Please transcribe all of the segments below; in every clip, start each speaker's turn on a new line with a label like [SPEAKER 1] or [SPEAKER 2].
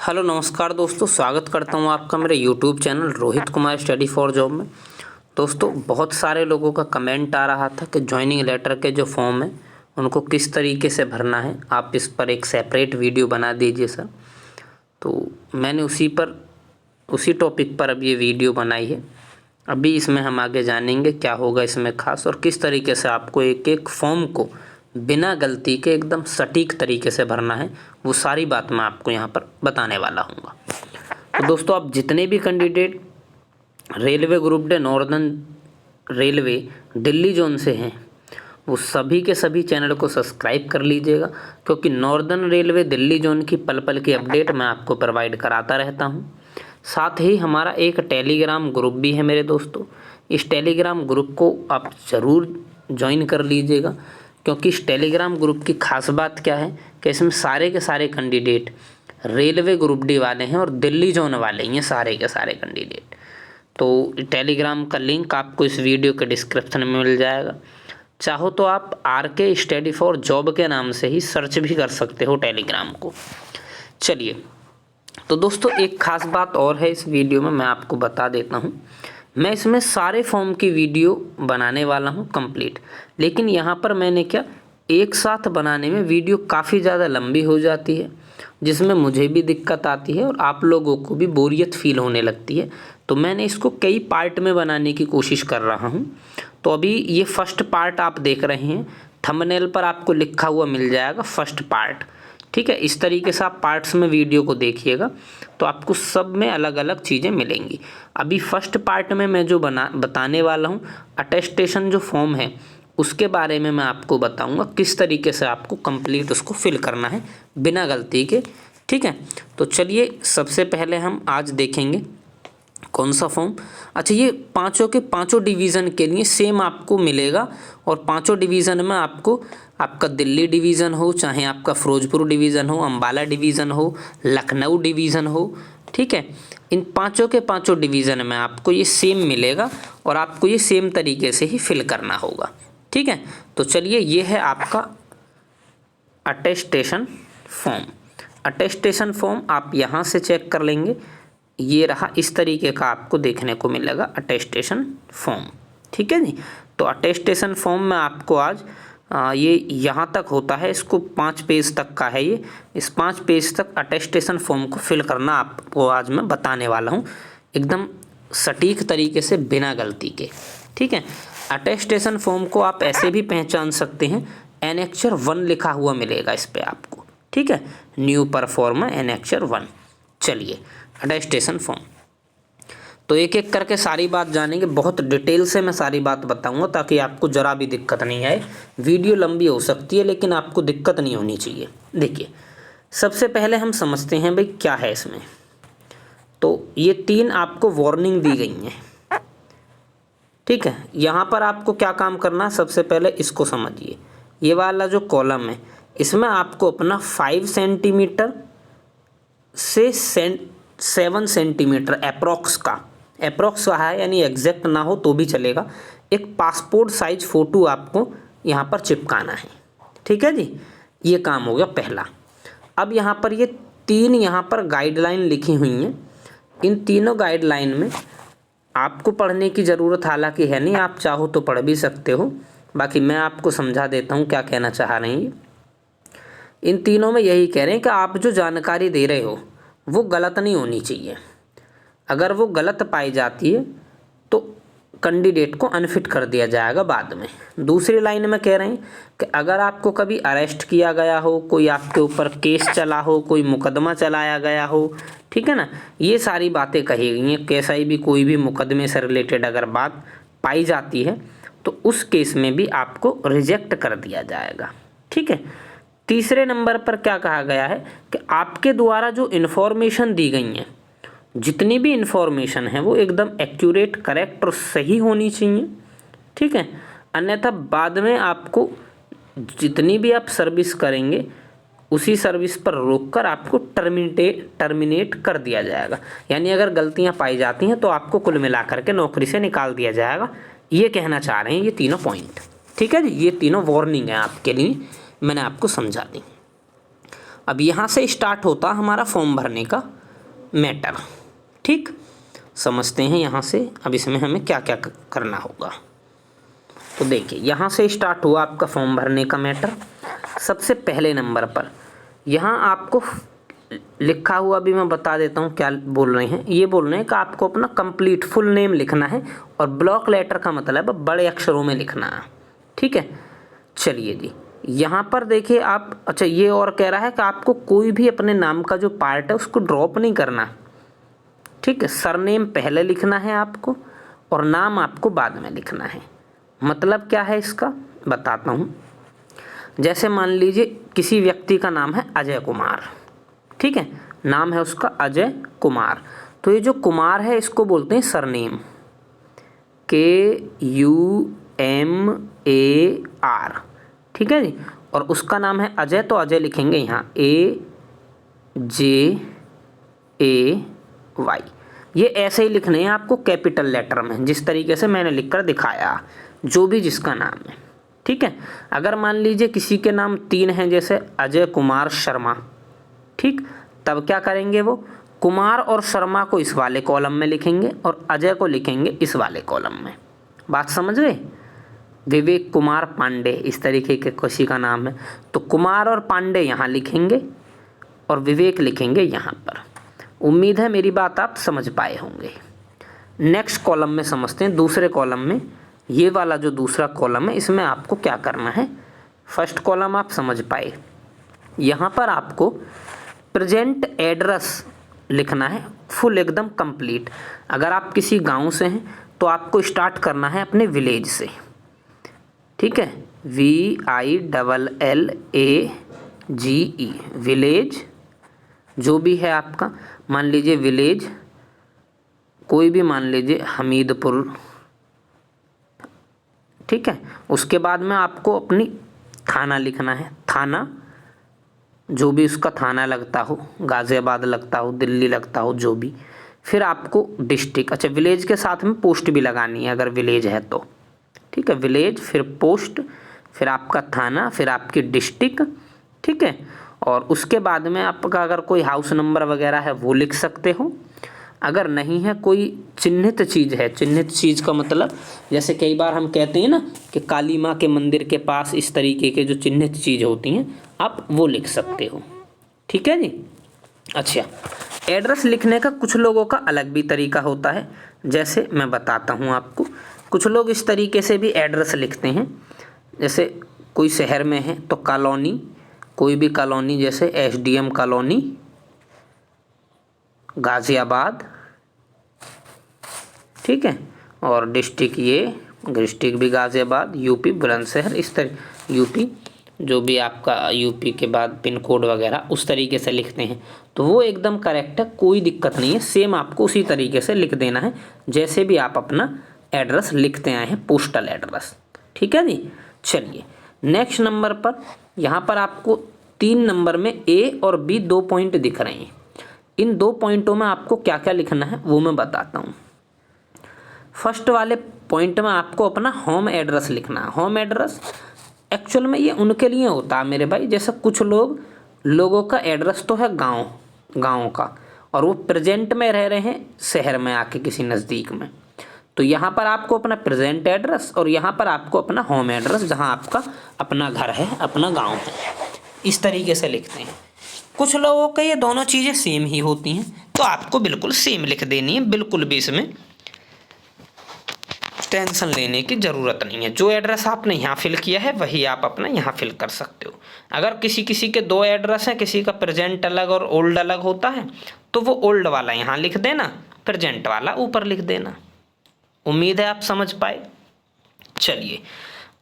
[SPEAKER 1] Hello नमस्कार दोस्तों, स्वागत करता हूं आपका मेरे YouTube channel Rohit Kumar study for job में। दोस्तों, बहुत सारे लोगों का कमेंट आ रहा था कि जॉइनिंग लेटर के जो फॉर्म है उनको किस तरीके से भरना है, आप इस पर एक सेपरेट वीडियो बना दीजिए सर। तो मैंने उसी टॉपिक पर अब ये वीडियो बनाई है। अभी इसमें हम आगे जानेंगे क्या होगा इसमें खास, और किस तरीके से आपको एक एक फॉर्म को बिना गलती के एकदम सटीक तरीके से भरना है, वो सारी बात मैं आपको यहाँ पर बताने वाला हूँ। तो दोस्तों, आप जितने भी candidate railway group D northern railway Delhi zone से हैं, वो सभी के सभी चैनल को सब्सक्राइब कर लीजिएगा, क्योंकि नॉर्दर्न रेलवे दिल्ली जोन की पल पल की अपडेट मैं आपको प्रोवाइड कराता रहता हूँ। साथ ही हमारा एक टेलीग्राम ग्रुप भी है मेरे दोस्तों। इस टेलीग्राम ग्रुप को आप ज़रूर ज्वाइन कर लीजिएगा, क्योंकि इस टेलीग्राम ग्रुप की खास बात क्या है कि इसमें सारे के सारे कैंडिडेट रेलवे ग्रुप डी वाले हैं और दिल्ली जोन वाले हैं, सारे के सारे कैंडिडेट। तो टेलीग्राम का लिंक आपको इस वीडियो के डिस्क्रिप्शन में मिल जाएगा। चाहो तो आप RK स्टडी फॉर जॉब के नाम से ही सर्च भी कर सकते हो टेलीग्राम को। चलिए, तो दोस्तों एक खास बात और है इस वीडियो में, मैं आपको बता देता हूँ। मैं इसमें सारे फॉर्म की वीडियो बनाने वाला हूँ कंप्लीट, लेकिन यहाँ पर मैंने क्या, एक साथ बनाने में वीडियो काफ़ी ज़्यादा लंबी हो जाती है, जिसमें मुझे भी दिक्कत आती है और आप लोगों को भी बोरियत फील होने लगती है। तो मैंने इसको कई पार्ट में बनाने की कोशिश कर रहा हूँ। तो अभी ये फर्स्ट पार्ट आप देख रहे हैं, थंबनेल पर आपको लिखा हुआ मिल जाएगा फर्स्ट पार्ट। ठीक है, इस तरीके से आप पार्ट्स में वीडियो को देखिएगा तो आपको सब में अलग अलग चीज़ें मिलेंगी। अभी फर्स्ट पार्ट में मैं जो बताने वाला हूँ, अटेस्टेशन जो फॉर्म है उसके बारे में मैं आपको बताऊंगा किस तरीके से आपको कंप्लीट उसको फिल करना है बिना गलती के। ठीक है, तो चलिए सबसे पहले हम आज देखेंगे कौन सा फॉर्म। अच्छा, ये पांचों के पांचों डिवीज़न के लिए सेम आपको मिलेगा, और पांचों डिवीज़न में आपको, आपका दिल्ली डिवीज़न हो, चाहे आपका फिरोजपुर डिवीज़न हो, अंबाला डिवीज़न हो, लखनऊ डिवीज़न हो, ठीक है, इन पांचों के पांचों डिवीज़न में आपको ये सेम मिलेगा और आपको ये सेम तरीके से ही फिल करना होगा। ठीक है, तो चलिए, ये है आपका अटेस्टेशन फॉर्म। अटेस्टेशन फॉर्म आप यहाँ से चेक कर लेंगे, ये रहा, इस तरीके का आपको देखने को मिलेगा अटेस्टेशन फॉर्म। ठीक है जी, तो अटेस्टेशन फॉर्म में आपको आज ये यहाँ तक होता है, इसको 5 पेज तक का है ये। इस 5 पेज तक अटेस्टेशन फॉर्म को फिल करना आपको आज मैं बताने वाला हूँ, एकदम सटीक तरीके से बिना गलती के। ठीक है, अटेस्टेशन फॉर्म को आप ऐसे भी पहचान सकते हैं, एनेक्चर 1 लिखा हुआ मिलेगा इस पर आपको। ठीक है, न्यू परफॉर्मा एनेक्चर 1। चलिए, अटेस्टेशन फॉर्म तो एक एक करके सारी बात जानेंगे, बहुत डिटेल से मैं सारी बात बताऊंगा ताकि आपको ज़रा भी दिक्कत नहीं आए। वीडियो लंबी हो सकती है लेकिन आपको दिक्कत नहीं होनी चाहिए। देखिए, सबसे पहले हम समझते हैं भाई क्या है इसमें। तो ये 3 आपको वार्निंग दी गई हैं। ठीक है, यहाँ पर आपको क्या काम करना है, सबसे पहले इसको समझिए। ये वाला जो कॉलम है, इसमें आपको अपना 5 सेंटीमीटर से 7 सेंटीमीटर अप्रॉक्स का है, यानी एग्जैक्ट ना हो तो भी चलेगा, एक पासपोर्ट साइज फ़ोटो आपको यहाँ पर चिपकाना है। ठीक है जी, ये काम हो गया पहला। अब यहाँ पर ये 3 यहाँ पर गाइडलाइन लिखी हुई हैं। इन तीनों गाइडलाइन में आपको पढ़ने की ज़रूरत हालांकि है नहीं, आप चाहो तो पढ़ भी सकते हो, बाकी मैं आपको समझा देता हूँ क्या कहना चाह रहे हैं। इन तीनों में यही कह रहे हैं कि आप जो जानकारी दे रहे हो वो गलत नहीं होनी चाहिए। अगर वो गलत पाई जाती है तो कैंडिडेट को अनफिट कर दिया जाएगा बाद में। दूसरी लाइन में कह रहे हैं कि अगर आपको कभी अरेस्ट किया गया हो, कोई आपके ऊपर केस चला हो, कोई मुकदमा चलाया गया हो, ठीक है ना, ये सारी बातें कही गई हैं। कैसा ही भी कोई भी मुकदमे से रिलेटेड अगर बात पाई जाती है तो उस केस में भी आपको रिजेक्ट कर दिया जाएगा। ठीक है, तीसरे नंबर पर क्या कहा गया है कि आपके द्वारा जो इन्फॉर्मेशन दी गई हैं, जितनी भी इन्फॉर्मेशन है वो एकदम एक्यूरेट, करेक्ट और सही होनी चाहिए। ठीक है, अन्यथा बाद में आपको जितनी भी आप सर्विस करेंगे उसी सर्विस पर रोककर आपको टर्मिनेट कर दिया जाएगा। यानी अगर गलतियां पाई जाती हैं तो आपको कुल मिलाकर के नौकरी से निकाल दिया जाएगा। ये कहना चाह रहे हैं ये तीनों पॉइंट। ठीक है जी, ये तीनों वार्निंग है आपके लिए, मैंने आपको समझा दी। अब यहाँ से स्टार्ट होता हमारा फॉर्म भरने का मैटर। ठीक, समझते हैं यहाँ से अब इसमें हमें क्या क्या करना होगा। तो देखिए यहाँ से स्टार्ट हुआ आपका फॉर्म भरने का मैटर। सबसे पहले नंबर पर यहाँ आपको लिखा हुआ भी मैं बता देता हूँ क्या बोल रहे हैं। ये बोल रहे हैं कि आपको अपना कंप्लीट फुल नेम लिखना है और ब्लॉक लेटर का मतलब बड़े अक्षरों में लिखना है। ठीक है, चलिए जी यहाँ पर देखिए आप, अच्छा ये और कह रहा है कि आपको कोई भी अपने नाम का जो पार्ट है उसको ड्रॉप नहीं करना। ठीक है, सरनेम पहले लिखना है आपको और नाम आपको बाद में लिखना है। मतलब क्या है इसका बताता हूँ। जैसे मान लीजिए किसी व्यक्ति का नाम है अजय कुमार। ठीक है, नाम है उसका अजय कुमार, तो ये जो कुमार है इसको बोलते हैं सरनेम, KUMAR। ठीक है जी, और उसका नाम है अजय, तो अजय लिखेंगे यहाँ AJAY। ये ऐसे ही लिखने हैं आपको कैपिटल लेटर में, जिस तरीके से मैंने लिखकर दिखाया, जो भी जिसका नाम है। ठीक है, अगर मान लीजिए किसी के नाम 3 हैं, जैसे अजय कुमार शर्मा, ठीक, तब क्या करेंगे वो कुमार और शर्मा को इस वाले कॉलम में लिखेंगे और अजय को लिखेंगे इस वाले कॉलम में। बात समझ गए। विवेक कुमार पांडे इस तरीके के किसी का नाम है, तो कुमार और पांडे यहाँ लिखेंगे और विवेक लिखेंगे यहाँ पर। उम्मीद है मेरी बात आप समझ पाए होंगे। नेक्स्ट कॉलम में समझते हैं। दूसरे कॉलम में ये वाला जो दूसरा कॉलम है इसमें आपको क्या करना है। फर्स्ट कॉलम आप समझ पाए, यहाँ पर आपको प्रेजेंट एड्रेस लिखना है फुल एकदम कंप्लीट। अगर आप किसी गांव से हैं तो आपको स्टार्ट करना है अपने विलेज से। ठीक है, VILLAGE विलेज जो भी है आपका, मान लीजिए विलेज कोई भी मान लीजिए हमीदपुर। ठीक है, उसके बाद में आपको अपनी थाना लिखना है, थाना जो भी उसका थाना लगता हो, गाज़ियाबाद लगता हो, दिल्ली लगता हो, जो भी। फिर आपको डिस्ट्रिक्ट, अच्छा विलेज के साथ में पोस्ट भी लगानी है अगर विलेज है तो। ठीक है, विलेज फिर पोस्ट फिर आपका थाना फिर आपकी डिस्ट्रिक्ट। ठीक है, और उसके बाद में आपका अगर कोई हाउस नंबर वगैरह है वो लिख सकते हो। अगर नहीं है कोई चिन्हित चीज़ है, चिन्हित चीज़ का मतलब जैसे कई बार हम कहते हैं ना कि काली माँ के मंदिर के पास इस तरीके के जो चिन्हित चीज़ होती हैं आप वो लिख सकते हो। ठीक है जी। अच्छा, एड्रेस लिखने का कुछ लोगों का अलग भी तरीका होता है, जैसे मैं बताता हूँ आपको। कुछ लोग इस तरीके से भी एड्रेस लिखते हैं, जैसे कोई शहर में है तो कॉलोनी, कोई भी कॉलोनी जैसे SDM कॉलोनी गाज़ियाबाद। ठीक है, और डिस्ट्रिक्ट ये डिस्ट्रिक्ट भी गाज़ियाबाद, यूपी बुलंदशहर, इस तरह यूपी जो भी आपका यूपी के बाद पिन कोड वगैरह उस तरीके से लिखते हैं, तो वो एकदम करेक्ट है, कोई दिक्कत नहीं है। सेम आपको उसी तरीके से लिख देना है जैसे भी आप अपना एड्रेस लिखते आए हैं, पोस्टल एड्रेस। ठीक है जी। चलिए नेक्स्ट नंबर पर, यहाँ पर आपको 3 नंबर में A और B 2 पॉइंट दिख रहे हैं। इन 2 पॉइंटों में आपको क्या क्या लिखना है वो मैं बताता हूँ। फर्स्ट वाले पॉइंट में आपको अपना होम एड्रेस लिखना है। होम एड्रेस एक्चुअल में ये उनके लिए होता है मेरे भाई, जैसे कुछ लोगों का एड्रेस तो है गाँव का, और वो प्रेजेंट में रह रहे हैं शहर में आके किसी नज़दीक में, तो यहाँ पर आपको अपना प्रेजेंट एड्रेस और यहाँ पर आपको अपना होम एड्रेस, जहाँ आपका अपना घर है, अपना गांव है, इस तरीके से लिखते हैं। कुछ लोगों के ये दोनों चीज़ें सेम ही होती हैं, तो आपको बिल्कुल सेम लिख देनी है, बिल्कुल भी इसमें टेंशन लेने की ज़रूरत नहीं है। जो एड्रेस आपने यहाँ फिल किया है वही आप अपना यहाँ फिल कर सकते हो। अगर किसी के 2 एड्रेस हैं, किसी का प्रेजेंट अलग और ओल्ड अलग होता है, तो वो ओल्ड वाला यहाँ लिख देना, प्रेजेंट वाला ऊपर लिख देना। उम्मीद है आप समझ पाए। चलिए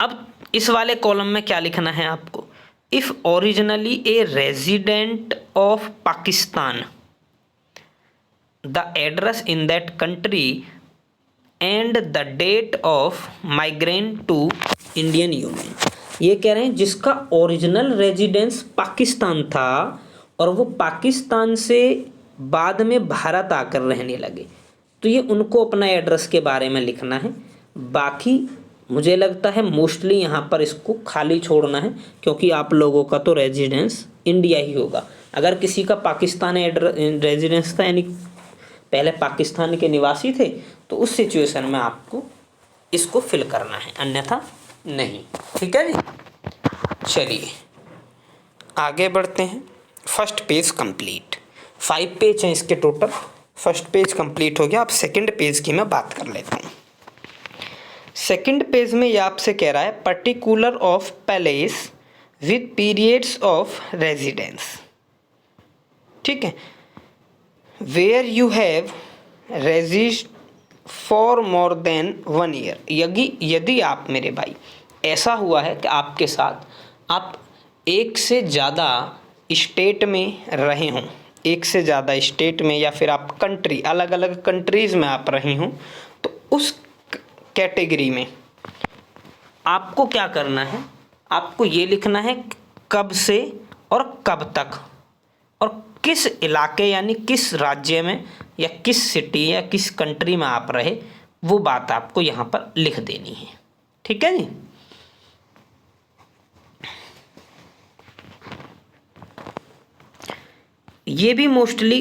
[SPEAKER 1] अब इस वाले कॉलम में क्या लिखना है आपको। If originally a resident of Pakistan the address in that country and the date of migrant to Indian union. ये कह रहे हैं जिसका ओरिजिनल रेजिडेंस पाकिस्तान था और वो पाकिस्तान से बाद में भारत आकर रहने लगे, तो ये उनको अपना एड्रेस के बारे में लिखना है। बाकी मुझे लगता है मोस्टली यहाँ पर इसको खाली छोड़ना है, क्योंकि आप लोगों का तो रेजिडेंस इंडिया ही होगा। अगर किसी का पाकिस्तानी रेजिडेंस था यानी पहले पाकिस्तान के निवासी थे तो उस सिचुएशन में आपको इसको फिल करना है, अन्यथा नहीं। ठीक है जी। चलिए आगे बढ़ते हैं। फर्स्ट पेज कंप्लीट, 5 पेज हैं इसके टोटल। फर्स्ट पेज कंप्लीट हो गया। अब सेकंड पेज की मैं बात कर लेता हूँ। सेकंड पेज में ये आपसे कह रहा है particular of palace with periods of residence. ठीक है, where you have resist for more than 1 year. यदि आप मेरे भाई ऐसा हुआ है कि आपके साथ आप एक से ज़्यादा स्टेट में रहे हों, एक से ज़्यादा स्टेट में या फिर आप कंट्री अलग अलग कंट्रीज़ में आप रहे हों, तो उस कैटेगरी में आपको क्या करना है, आपको ये लिखना है कब से और कब तक और किस इलाके यानी किस राज्य में या किस सिटी या किस कंट्री में आप रहे, वो बात आपको यहाँ पर लिख देनी है। ठीक है जी। ये भी मोस्टली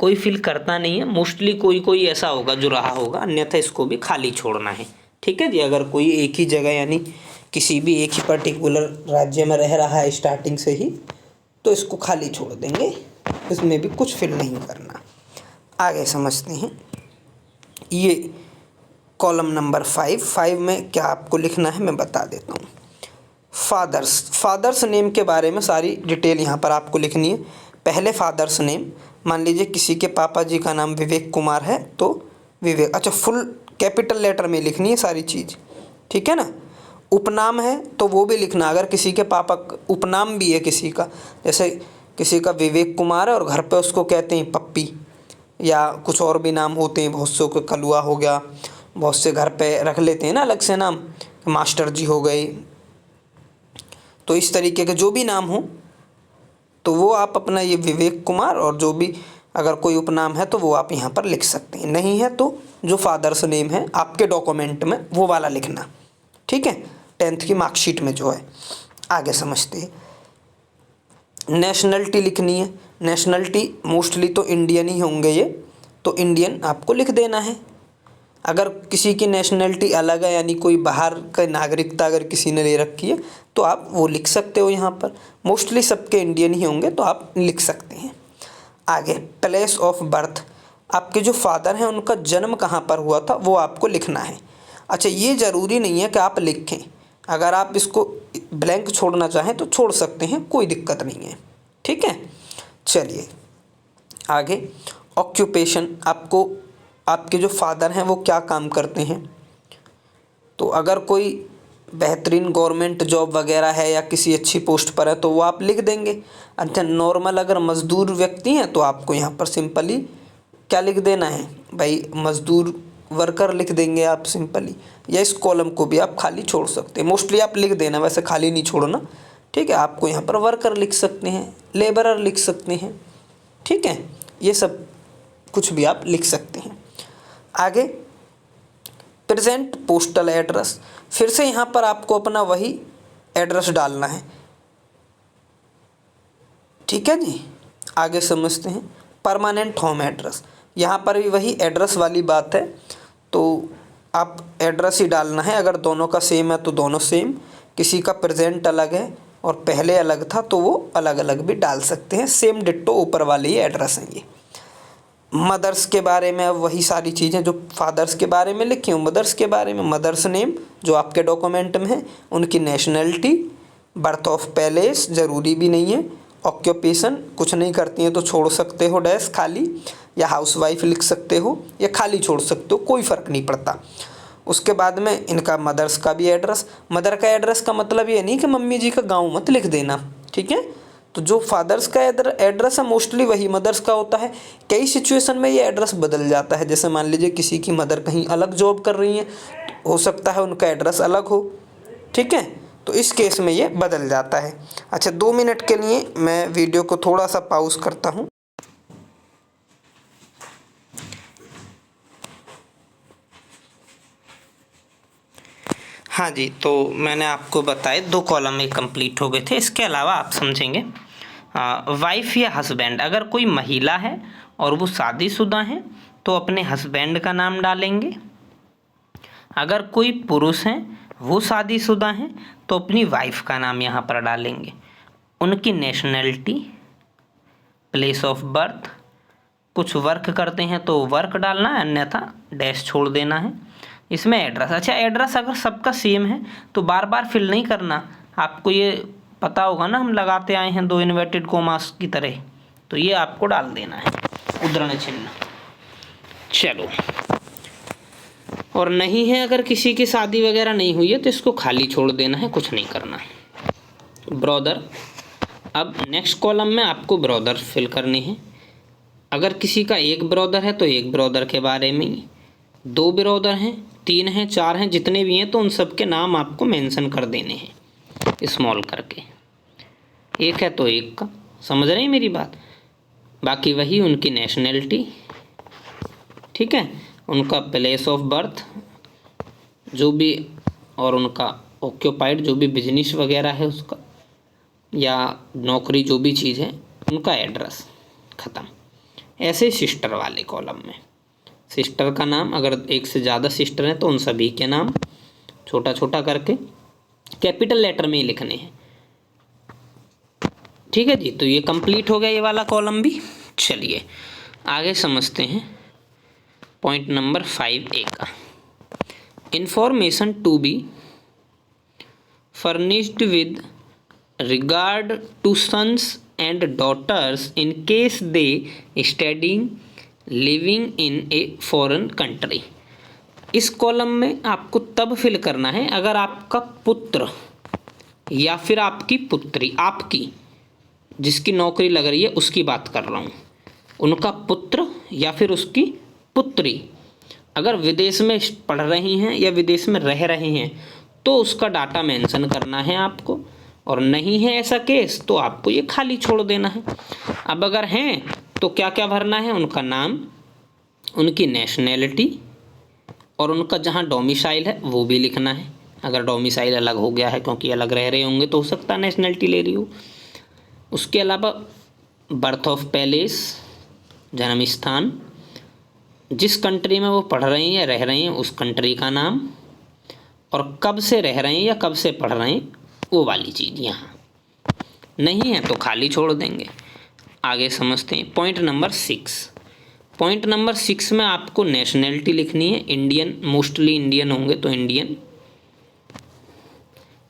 [SPEAKER 1] कोई फिल करता नहीं है, मोस्टली कोई कोई ऐसा होगा जो रहा होगा, अन्यथा इसको भी खाली छोड़ना है। ठीक है जी। अगर कोई एक ही जगह यानी किसी भी एक ही पर्टिकुलर राज्य में रह रहा है स्टार्टिंग से ही, तो इसको खाली छोड़ देंगे, इसमें भी कुछ फिल नहीं करना। आगे समझते हैं। ये कॉलम नंबर 5 में क्या आपको लिखना है मैं बता देता हूँ। फादर्स नेम के बारे में सारी डिटेल यहाँ पर आपको लिखनी है। पहले फादर्स नेम, मान लीजिए किसी के पापा जी का नाम विवेक कुमार है तो विवेक, अच्छा फुल कैपिटल लेटर में लिखनी है सारी चीज़। ठीक है ना। उपनाम है तो वो भी लिखना, अगर किसी के पापा उपनाम भी है किसी का, जैसे किसी का विवेक कुमार है और घर पे उसको कहते हैं पप्पी, या कुछ और भी नाम होते हैं, बहुत से को कलुआ हो गया, बहुत से घर पे रख लेते हैं ना अलग से नाम, मास्टर जी हो गए। तो इस तरीके के जो भी नाम हो तो वो आप अपना ये विवेक कुमार और जो भी अगर कोई उपनाम है तो वो आप यहाँ पर लिख सकते हैं। नहीं है तो जो फादर्स नेम है आपके डॉक्यूमेंट में वो वाला लिखना। ठीक है, 10th की मार्कशीट में जो है। आगे समझते हैं। नेशनलिटी लिखनी है। नेशनलिटी मोस्टली तो इंडियन ही होंगे ये, तो इंडियन आपको लिख देना है। अगर किसी की नेशनलिटी अलग है यानी कोई बाहर का नागरिकता अगर किसी ने ले रखी है तो आप वो लिख सकते हो यहाँ पर। मोस्टली सबके इंडियन ही होंगे तो आप लिख सकते हैं। आगे प्लेस ऑफ बर्थ, आपके जो फादर हैं उनका जन्म कहाँ पर हुआ था वो आपको लिखना है। अच्छा, ये ज़रूरी नहीं है कि आप लिखें, अगर आप इसको ब्लैंक छोड़ना चाहें तो छोड़ सकते हैं, कोई दिक्कत नहीं है। ठीक है। चलिए आगे ऑक्यूपेशन, आपको आपके जो फादर हैं वो क्या काम करते हैं, तो अगर कोई बेहतरीन गवर्नमेंट जॉब वगैरह है या किसी अच्छी पोस्ट पर है तो वो आप लिख देंगे। अच्छा, नॉर्मल अगर मज़दूर व्यक्ति हैं तो आपको यहाँ पर सिंपली क्या लिख देना है भाई, मज़दूर वर्कर लिख देंगे आप सिंपली, या इस कॉलम को भी आप खाली छोड़ सकते हैं। मोस्टली आप लिख देना, वैसे खाली नहीं छोड़ना। ठीक है, आपको यहाँ पर वर्कर लिख सकते हैं, लेबरर लिख सकते हैं। ठीक है, ये सब कुछ भी आप लिख सकते हैं। आगे प्रेजेंट पोस्टल एड्रेस, फिर से यहाँ पर आपको अपना वही एड्रेस डालना है। ठीक है जी। आगे समझते हैं। परमानेंट होम एड्रेस, यहाँ पर भी वही एड्रेस वाली बात है, तो आप एड्रेस ही डालना है। अगर दोनों का सेम है तो दोनों सेम, किसी का प्रेजेंट अलग है और पहले अलग था तो वो अलग अलग भी डाल सकते हैं। सेम डिट्टो ऊपर वाले ही एड्रेस हैं ये। मदर्स के बारे में अब वही सारी चीज़ें जो फादर्स के बारे में लिखी हूँ, मदर्स के बारे में मदर्स नेम जो आपके डॉक्यूमेंट में है, उनकी नेशनलिटी, बर्थ ऑफ पैलेस ज़रूरी भी नहीं है, ऑक्यूपेशन कुछ नहीं करती हैं तो छोड़ सकते हो डैश खाली, या हाउसवाइफ लिख सकते हो या खाली छोड़ सकते हो, कोई फ़र्क नहीं पड़ता। उसके बाद में इनका मदर्स का भी एड्रेस, मदर का एड्रेस का मतलब ये नहीं कि मम्मी जी का गाँव मत लिख देना। ठीक है, तो जो फादर्स का एड्रेस है मोस्टली वही मदर्स का होता है। कई सिचुएशन में ये एड्रेस बदल जाता है, जैसे मान लीजिए किसी की मदर कहीं अलग जॉब कर रही हैं, तो हो सकता है उनका एड्रेस अलग हो। ठीक है, तो इस केस में ये बदल जाता है। अच्छा, 2 मिनट के लिए मैं वीडियो को थोड़ा सा पॉज करता हूँ। हाँ जी, तो मैंने आपको बताए 2 कॉलम में कंप्लीट हो गए थे। इसके अलावा आप समझेंगे वाइफ या हस्बैंड, अगर कोई महिला है और वो शादीशुदा है तो अपने हस्बैंड का नाम डालेंगे। अगर कोई पुरुष है वो शादीशुदा हैं तो अपनी वाइफ का नाम यहाँ पर डालेंगे। उनकी नेशनैलिटी, प्लेस ऑफ बर्थ, कुछ वर्क करते हैं तो वर्क डालना है, अन्यथा डैश छोड़ देना है। इसमें एड्रेस, अच्छा एड्रेस अगर सबका सेम है तो बार बार फिल नहीं करना, आपको ये पता होगा ना, हम लगाते आए हैं 2 इन्वर्टेड कोमास की तरह, तो ये आपको डाल देना है उद्धरण चिन्ह। चलो, और नहीं है अगर किसी की शादी वगैरह नहीं हुई है तो इसको खाली छोड़ देना है, कुछ नहीं करना। ब्रदर, अब नेक्स्ट कॉलम में आपको ब्रदर फिल करनी है। अगर किसी का एक ब्रदर है तो एक ब्रदर के बारे में ही, 2 ब्रदर हैं, 3 हैं, 4 हैं, जितने भी हैं तो उन सब के नाम आपको मेंशन कर देने हैं स्मॉल करके। एक है तो एक का, समझ रहे हैं मेरी बात। बाकी वही उनकी नेशनैलिटी, ठीक है, उनका प्लेस ऑफ बर्थ जो भी, और उनका ऑक्यूपाइड जो भी बिजनेस वगैरह है उसका, या नौकरी जो भी चीज़ है, उनका एड्रेस, ख़त्म। ऐसे सिस्टर वाले कॉलम में सिस्टर का नाम, अगर एक से ज़्यादा सिस्टर हैं तो उन सभी के नाम छोटा छोटा करके कैपिटल लेटर में ही लिखने हैं, ठीक है जी। तो ये कंप्लीट हो गया ये वाला कॉलम भी। चलिए आगे समझते हैं पॉइंट नंबर 5A का। Information to be furnished with regard to sons and daughters in case they studying living in a foreign country। इस कॉलम में आपको तब फिल करना है अगर आपका पुत्र या फिर आपकी पुत्री, आपकी जिसकी नौकरी लग रही है उसकी बात कर रहा हूँ, उनका पुत्र या फिर उसकी पुत्री अगर विदेश में पढ़ रही हैं या विदेश में रह रहे हैं तो उसका डाटा मेंशन करना है आपको, और नहीं है ऐसा केस तो आपको ये खाली छोड़ देना है। अब अगर हैं तो क्या क्या भरना है, उनका नाम, उनकी नेशनैलिटी, और उनका जहाँ डोमिसाइल है वो भी लिखना है। अगर डोमिसाइल अलग हो गया है क्योंकि अलग रह रहे होंगे तो हो सकता है नेशनैलिटी ले रही हो। उसके अलावा बर्थ ऑफ पैलेस, जन्म स्थान, जिस कंट्री में वो पढ़ रही हैं या रह रही हैं उस कंट्री का नाम, और कब से रह रहे हैं या कब से पढ़ रहे हैं वो वाली चीज़ यहाँ। नहीं है तो खाली छोड़ देंगे। आगे समझते हैं पॉइंट नंबर 6। पॉइंट नंबर 6 में आपको नेशनैलिटी लिखनी है, इंडियन, मोस्टली इंडियन होंगे तो इंडियन,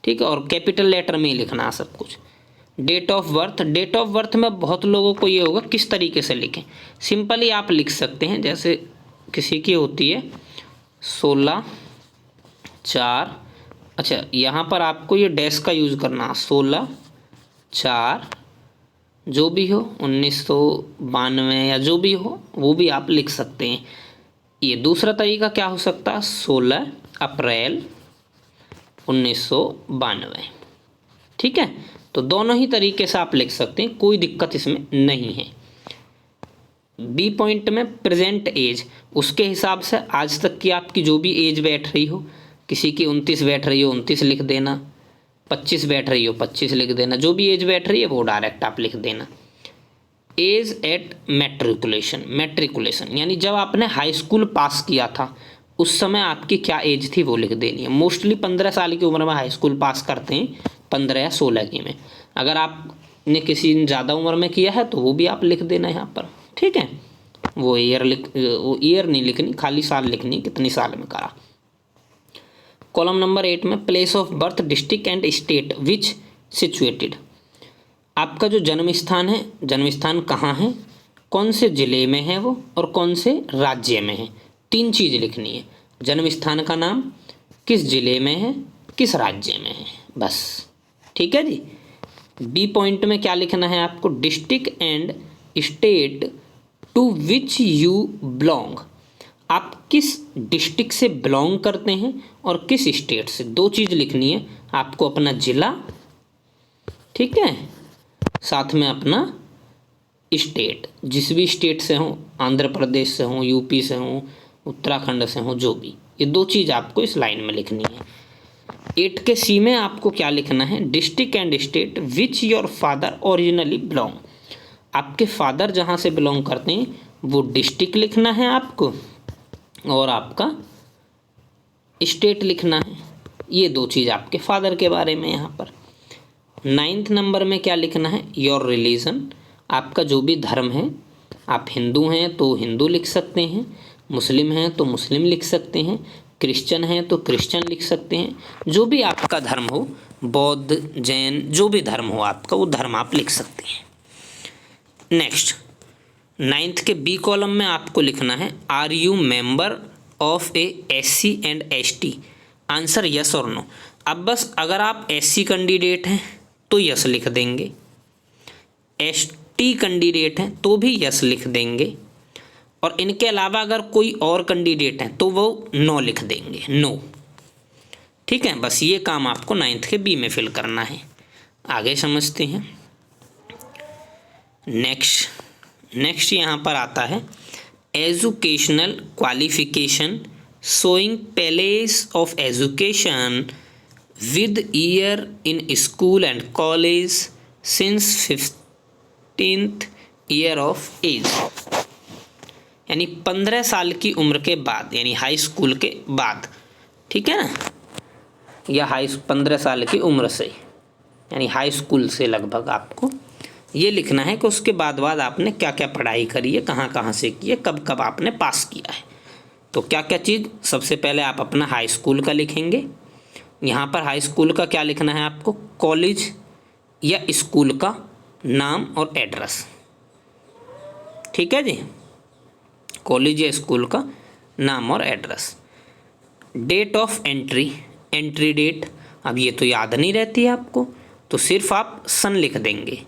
[SPEAKER 1] ठीक है, और कैपिटल लेटर में ही लिखना है सब कुछ। Date of birth, date of birth में बहुत लोगों को ये होगा किस तरीके से लिखें। सिंपली आप लिख सकते हैं, जैसे किसी की होती है 16/4, अच्छा यहाँ पर आपको ये डैश का यूज़ करना, 16/4 जो भी हो, 1992 या जो भी हो वो भी आप लिख सकते हैं। ये दूसरा तरीका क्या हो सकता है, 16 अप्रैल 1992, ठीक है। तो दोनों ही तरीके से आप लिख सकते हैं, कोई दिक्कत इसमें नहीं है। बी पॉइंट में प्रेजेंट एज, उसके हिसाब से आज तक की आपकी जो भी एज बैठ रही हो, किसी की 29 बैठ रही हो 29 लिख देना, 25 बैठ रही हो 25 लिख देना, जो भी एज बैठ रही है वो डायरेक्ट आप लिख देना। एज एट मैट्रिकुलेशन, मैट्रिकुलेशन यानी जब आपने हाई स्कूल पास किया था उस समय आपकी क्या एज थी वो लिख देनी है। मोस्टली 15 साल की उम्र में हाई स्कूल पास करते हैं, 15 या 16 की में। अगर आपने किसी ने ज़्यादा उम्र में किया है तो वो भी आप लिख देना यहाँ पर, ठीक है। वो ईयर नहीं लिखनी, खाली साल लिखनी, कितनी साल में करा। कॉलम नंबर 8 में place of birth, district and state which situated, आपका जो जन्म स्थान है, जन्म स्थान कहाँ है, कौन से ज़िले में है वो, और कौन से राज्य में है। 3 चीज़ लिखनी है, जन्म स्थान का नाम, किस ज़िले में है, किस राज्य में है, बस, ठीक है जी। बी पॉइंट में क्या लिखना है आपको, district and state to which you belong, आप किस डिस्ट्रिक्ट से बिलोंग करते हैं और किस स्टेट से, 2 चीज़ लिखनी है आपको, अपना ज़िला, ठीक है, साथ में अपना स्टेट, जिस भी स्टेट से हो, आंध्र प्रदेश से हो, यूपी से हो, उत्तराखंड से हो, जो भी, ये 2 चीज़ आपको इस लाइन में लिखनी है। 8 के सी में आपको क्या लिखना है, district and state which your father originally belong. आपके फादर जहाँ से बिलोंग करते हैं वो डिस्ट्रिक्ट लिखना है आपको, और आपका स्टेट लिखना है। ये दो चीज़ आपके फादर के बारे में यहाँ पर। 9th नंबर में क्या लिखना है, योर रिलीजन, आपका जो भी धर्म है। आप हिंदू हैं तो हिंदू लिख सकते हैं, मुस्लिम हैं तो मुस्लिम लिख सकते हैं, क्रिश्चियन हैं तो क्रिश्चियन लिख सकते हैं, जो भी आपका धर्म हो, बौद्ध जैन जो भी धर्म हो आपका, वो धर्म आप लिख सकते हैं। नेक्स्ट 9th के बी कॉलम में आपको लिखना है, are you member of a SC and ST, answer yes और नो। अब बस अगर आप SC कैंडिडेट हैं तो यस लिख देंगे, ST कैंडिडेट हैं तो भी यस लिख देंगे, और इनके अलावा अगर कोई और कैंडिडेट हैं तो वो नो लिख देंगे, नो। ठीक है, बस ये काम आपको 9th के बी में फिल करना है। आगे समझते हैं। नेक्स्ट यहाँ पर आता है educational qualification showing palace of education with year in school and college since 15th year of age, यानी 15 साल की उम्र के बाद, यानी हाई स्कूल के बाद। ठीक है ना, या 15 साल की उम्र से, यानी हाई स्कूल से लगभग आपको ये लिखना है कि उसके बाद आपने क्या क्या पढ़ाई करी है, कहाँ कहाँ से की है, कब कब आपने पास किया है। तो क्या क्या चीज़, सबसे पहले आप अपना हाई स्कूल का लिखेंगे। यहाँ पर हाई स्कूल का क्या लिखना है आपको, कॉलेज या स्कूल का नाम और एड्रेस। ठीक है जी, कॉलेज या स्कूल का नाम और एड्रेस। Date of entry, entry date, अब ये तो याद नहीं रहती है आपको, तो सिर्फ आप सन लिख देंगे,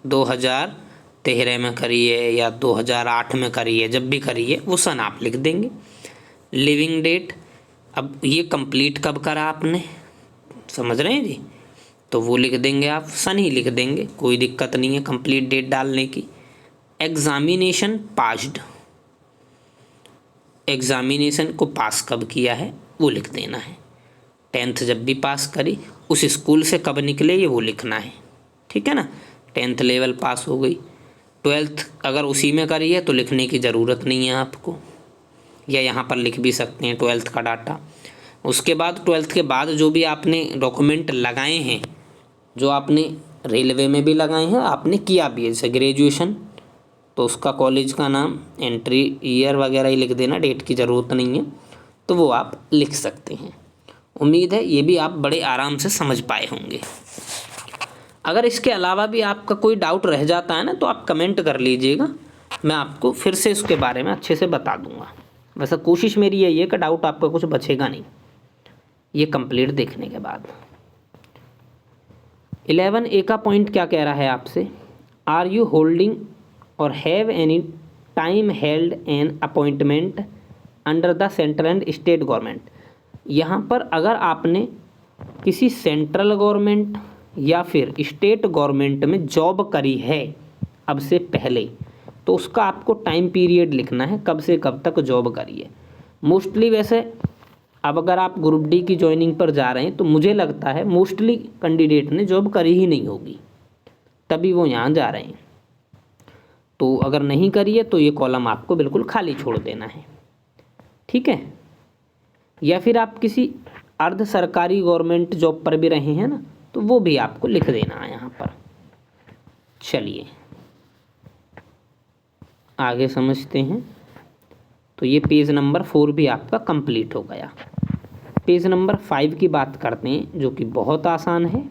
[SPEAKER 1] 2013 में करिए या 2008 में करिए, जब भी करिए वो सन आप लिख देंगे। लिविंग डेट, अब ये कंप्लीट कब करा आपने, समझ रहे हैं जी, तो वो लिख देंगे आप, सन ही लिख देंगे, कोई दिक्कत नहीं है कंप्लीट डेट डालने की। एग्जामिनेशन पास्ड, एग्जामिनेशन को पास कब किया है वो लिख देना है। 10th जब भी पास करी, उस स्कूल से कब निकले ये वो लिखना है। ठीक है ना, 10th लेवल पास हो गई। 12th अगर उसी में करी है तो लिखने की ज़रूरत नहीं है आपको, या यहाँ पर लिख भी सकते हैं 12th का डाटा। उसके बाद 12th के बाद जो भी आपने डॉक्यूमेंट लगाए हैं, जो आपने रेलवे में भी लगाए हैं, आपने किया भी है, जैसे ग्रेजुएशन, तो उसका कॉलेज का नाम, एंट्री ईयर वगैरह ही लिख देना, डेट की ज़रूरत नहीं है, तो वो आप लिख सकते हैं। उम्मीद है ये भी आप बड़े आराम से समझ पाए होंगे। अगर इसके अलावा भी आपका कोई डाउट रह जाता है ना, तो आप कमेंट कर लीजिएगा, मैं आपको फिर से उसके बारे में अच्छे से बता दूंगा। वैसे कोशिश मेरी यही है कि डाउट आपका कुछ बचेगा नहीं ये कंप्लीट देखने के बाद। 11A का पॉइंट क्या कह रहा है आपसे, आर यू होल्डिंग और have any time held an appointment under the central and state government. यहाँ पर अगर आपने किसी सेंट्रल गवर्नमेंट या फिर स्टेट गवर्नमेंट में जॉब करी है अब से पहले, तो उसका आपको टाइम पीरियड लिखना है, कब से कब तक जॉब करी है। मोस्टली वैसे अब अगर आप ग्रुप डी की ज्वाइनिंग पर जा रहे हैं तो मुझे लगता है मोस्टली कैंडिडेट ने जॉब करी ही नहीं होगी, तभी वो यहाँ जा रहे हैं। तो अगर नहीं करी है तो ये कॉलम आपको बिल्कुल खाली छोड़ देना है। ठीक है, या फिर आप किसी अर्ध सरकारी गवर्नमेंट जॉब पर भी रहे हैं ना, तो वो भी आपको लिख देना है यहाँ पर। चलिए आगे समझते हैं। तो ये पेज नंबर 4 भी आपका कंप्लीट हो गया। पेज नंबर 5 की बात करते हैं, जो कि बहुत आसान है।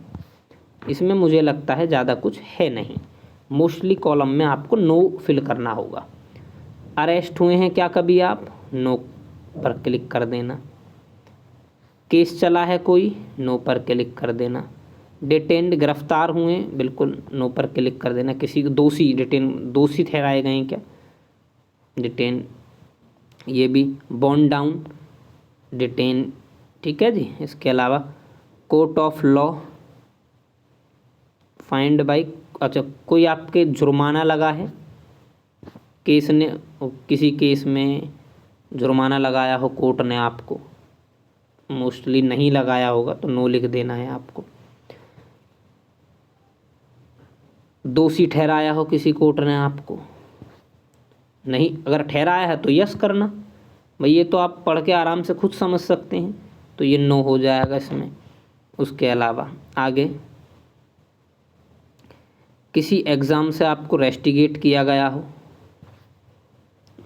[SPEAKER 1] इसमें मुझे लगता है ज़्यादा कुछ है नहीं, मोस्टली कॉलम में आपको नो फिल करना होगा। अरेस्ट हुए हैं क्या कभी आप, नो पर क्लिक कर देना। केस चला है कोई, नो पर क्लिक कर देना। डिटेन्ड, गिरफ्तार हुए, बिल्कुल नो पर क्लिक कर देना। किसी दोषी, दोषी ठहराए गए हैं क्या, डिटेन, ये भी। बॉन्ड डाउन, डिटेन, ठीक है जी। इसके अलावा court of law, find by, अच्छा कोई आपके जुर्माना लगा है, केस ने, किसी केस में जुर्माना लगाया हो कोर्ट ने आपको, मोस्टली नहीं लगाया होगा तो नो लिख देना है आपको। दोषी ठहराया हो किसी कोर्ट ने आपको, नहीं, अगर ठहराया है तो यस करना भाई, ये तो आप पढ़ के आराम से खुद समझ सकते हैं, तो ये नो हो जाएगा इसमें। उसके अलावा आगे, किसी एग्ज़ाम से आपको रेस्टिगेट किया गया हो,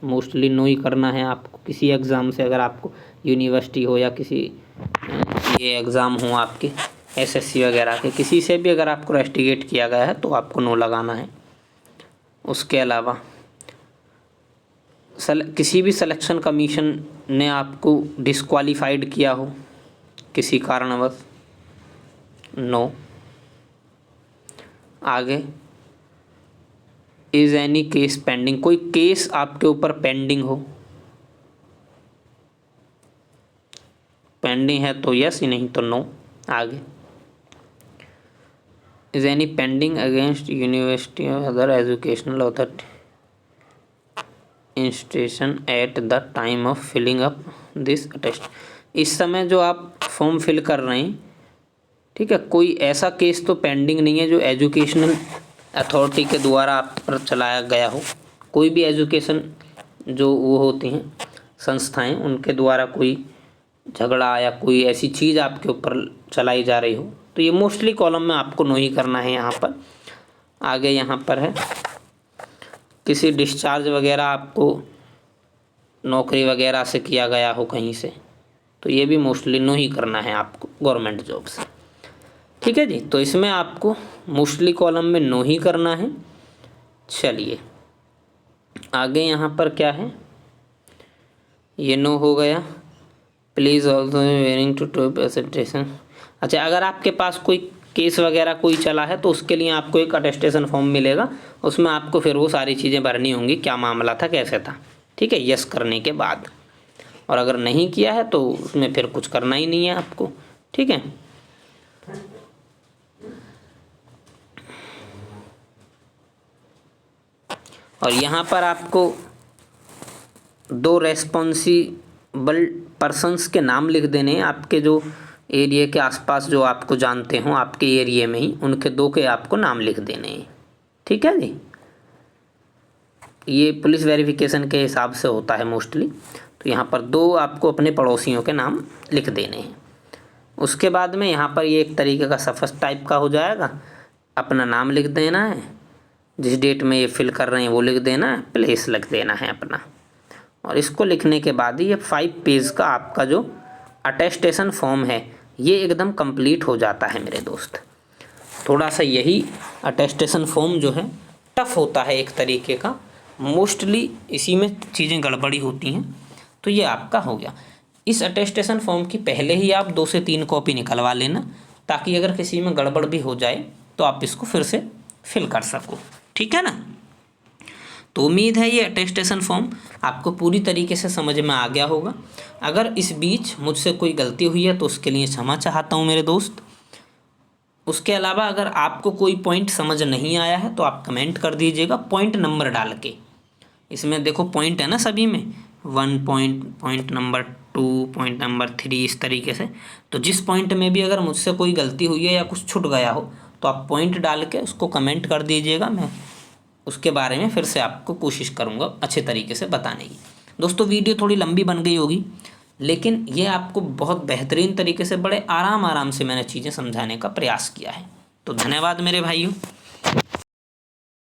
[SPEAKER 1] मोस्टली नो ही करना है आपको। किसी एग्ज़ाम से, अगर आपको यूनिवर्सिटी हो या किसी ये एग्ज़ाम हो आपके एसएससी वगैरह के, किसी से भी अगर आपको रेस्टिगेट किया गया है तो आपको नो लगाना है। उसके अलावा किसी भी सिलेक्शन कमीशन ने आपको डिस्क्वालीफाइड किया हो किसी कारणवश, नो। आगे, इज़ एनी केस पेंडिंग, कोई केस आपके ऊपर पेंडिंग हो, पेंडिंग है तो यस, नहीं तो नो। आगे, is any pending against university और other educational authority institution at the time of filling up this attest, इस समय जो आप फॉर्म फिल कर रहे हैं, ठीक है, कोई ऐसा केस तो पेंडिंग नहीं है जो एजुकेशनल अथॉरिटी के द्वारा आप पर चलाया गया हो। कोई भी एजुकेशन जो वो होती हैं संस्थाएं, उनके द्वारा कोई झगड़ा या कोई ऐसी चीज़ आपके ऊपर चलाई जा रही हो, तो ये मोस्टली कॉलम में आपको नो ही करना है यहाँ पर। आगे यहाँ पर है, किसी डिस्चार्ज वगैरह आपको नौकरी वगैरह से किया गया हो कहीं से, तो ये भी मोस्टली नो ही करना है आपको गवर्नमेंट जॉब से। ठीक है जी, तो इसमें आपको मोस्टली कॉलम में नो ही करना है। चलिए आगे यहाँ पर क्या है, ये नो हो गया। Please also wearing to top attestation, अच्छा, अगर आपके पास कोई केस वगैरह कोई चला है तो उसके लिए आपको एक अटेस्टेशन फॉर्म मिलेगा, उसमें आपको फिर वो सारी चीज़ें भरनी होंगी, क्या मामला था, कैसे था। ठीक है, यस करने के बाद, और अगर नहीं किया है तो उसमें फिर कुछ करना ही नहीं है आपको। ठीक है, और यहाँ पर आपको 2 रेस्पॉन्सिबल पर्सन्स के नाम लिख देने हैं, आपके जो एरिया के आसपास जो आपको जानते हो, आपके एरिया में ही उनके 2 के आपको नाम लिख देने हैं। ठीक है जी, ये पुलिस वेरिफिकेशन के हिसाब से होता है मोस्टली, तो यहाँ पर 2 आपको अपने पड़ोसियों के नाम लिख देने हैं। उसके बाद में यहाँ पर ये एक तरीके का सफस टाइप का हो जाएगा, अपना नाम लिख देना है, जिस डेट में ये फिल कर रहे हैं वो लिख देना है, प्लेस लिख देना है अपना, और इसको लिखने के बाद ही ये 5 पेज का आपका जो अटेस्टेशन फॉर्म है ये एकदम कंप्लीट हो जाता है मेरे दोस्त। थोड़ा सा यही अटेस्टेशन फॉर्म जो है टफ होता है एक तरीके का, मोस्टली इसी में चीज़ें गड़बड़ी होती हैं, तो ये आपका हो गया। इस अटेस्टेशन फॉर्म की पहले ही आप 2 से 3 कॉपी निकलवा लेना, ताकि अगर किसी में गड़बड़ भी हो जाए तो आप इसको फिर से फिल कर सको। ठीक है ना, तो उम्मीद है ये अटेस्टेशन फॉर्म आपको पूरी तरीके से समझ में आ गया होगा। अगर इस बीच मुझसे कोई गलती हुई है तो उसके लिए क्षमा चाहता हूँ मेरे दोस्त। उसके अलावा अगर आपको कोई पॉइंट समझ नहीं आया है तो आप कमेंट कर दीजिएगा पॉइंट नंबर डाल के। इसमें देखो पॉइंट है ना सभी में, 1 point, point number 2, point number 3, इस तरीके से। तो जिस पॉइंट में भी अगर मुझसे कोई गलती हुई है या कुछ छूट गया हो तो आप पॉइंट डाल के उसको कमेंट कर दीजिएगा, मैं उसके बारे में फिर से आपको कोशिश करूँगा अच्छे तरीके से बताने की। दोस्तों वीडियो थोड़ी लंबी बन गई होगी, लेकिन ये आपको बहुत बेहतरीन तरीके से बड़े आराम से मैंने चीज़ें समझाने का प्रयास किया है। तो धन्यवाद मेरे भाइयों।